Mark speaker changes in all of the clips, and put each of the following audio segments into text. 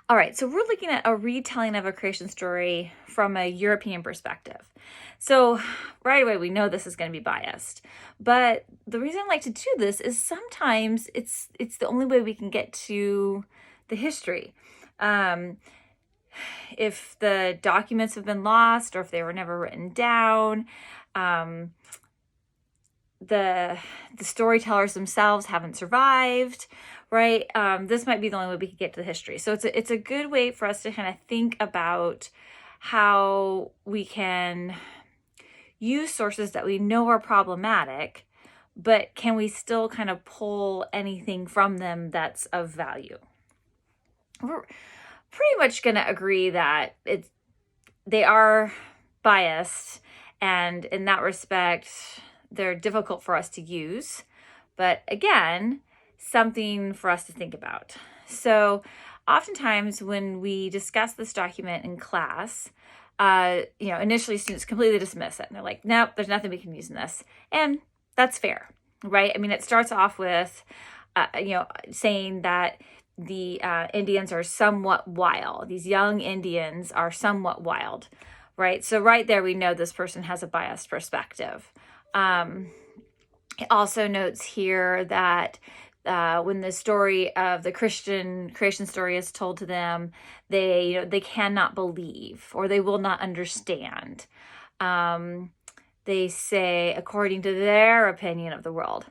Speaker 1: All right, so we're looking at a retelling of a creation story from a European perspective. So right away, we know this is going to be biased. But the reason I like to do this is sometimes it's the only way we can get to the history. Um, if the documents have been lost or if they were never written down, um, the storytellers themselves haven't survived, right? This might be the only way we could get to the history. So it's a good way for us to kind of think about how we can use sources that we know are problematic, but can we still kind of pull anything from them that's of value? We're pretty much going to agree that they are biased, and in that respect, they're difficult for us to use. But again, something for us to think about. So oftentimes when we discuss this document in class, initially students completely dismiss it. And they're like, nope, there's nothing we can use in this. And that's fair, right? I mean, it starts off with, saying that the Indians are somewhat wild. These young Indians are somewhat wild, right? So right there, we know this person has a biased perspective. It also notes here that when the story of the Christian creation story is told to them, they cannot believe or they will not understand. They say according to their opinion of the world,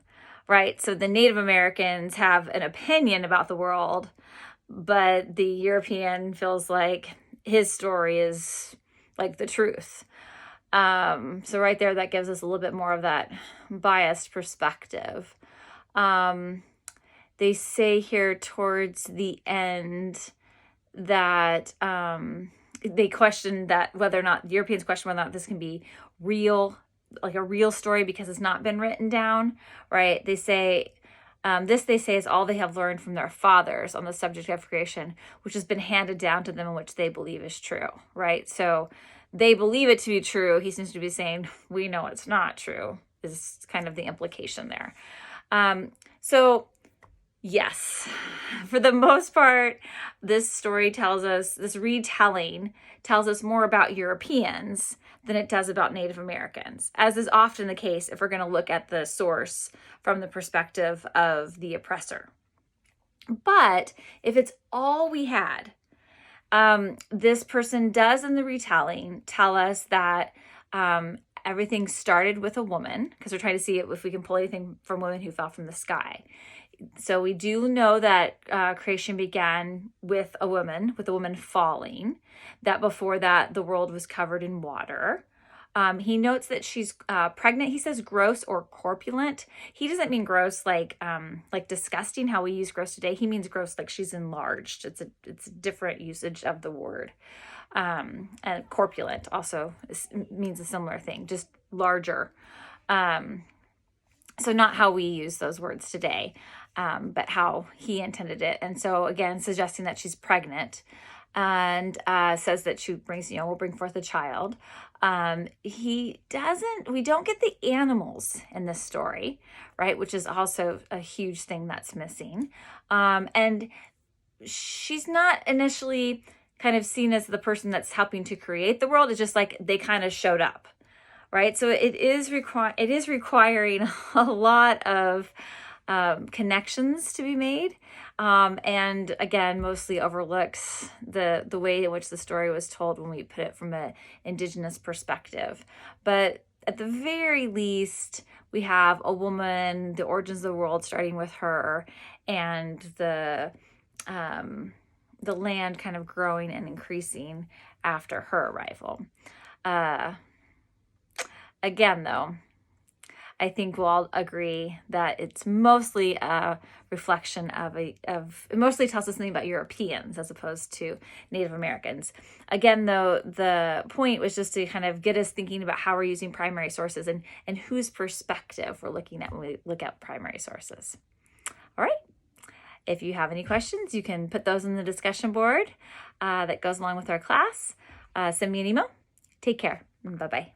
Speaker 1: right? So the Native Americans have an opinion about the world, but the European feels like his story is like the truth. So right there, that gives us a little bit more of that biased perspective. They say here towards the end that they question that whether or not the Europeans question whether or not this can be real, like a real story, because it's not been written down, right? They say they say is all they have learned from their fathers on the subject of creation, which has been handed down to them and which they believe is true, right? So they believe it to be true. He seems to be saying, we know it's not true, is kind of the implication there. So yes, for the most part, this retelling tells us more about Europeans than it does about Native Americans, as is often the case if we're going to look at the source from the perspective of the oppressor. But if it's all we had, this person does in the retelling tell us that everything started with a woman, because we're trying to see if we can pull anything from women who fell from the sky. So we do know that creation began with a woman falling, that before that the world was covered in water. He notes that she's pregnant. He says gross or corpulent. He doesn't mean gross like disgusting, how we use gross today. He means gross like she's enlarged. It's a different usage of the word. And corpulent also means a similar thing, just larger. So not how we use those words today, but how he intended it. And so again, suggesting that she's pregnant, and says that she will bring forth a child. We don't get the animals in this story, right? Which is also a huge thing that's missing. And she's not initially kind of seen as the person that's helping to create the world. It's just like they kind of showed up, right? So it is requiring a lot of connections to be made, and again, mostly overlooks the way in which the story was told when we put it from an indigenous perspective. But at the very least, we have a woman, the origins of the world starting with her, and the land kind of growing and increasing after her arrival. Again, though, I think we'll all agree that it's mostly a reflection it mostly tells us something about Europeans as opposed to Native Americans. Again, though, the point was just to kind of get us thinking about how we're using primary sources and whose perspective we're looking at when we look at primary sources. All right. If you have any questions, you can put those in the discussion board that goes along with our class. Send me an email. Take care. Bye-bye.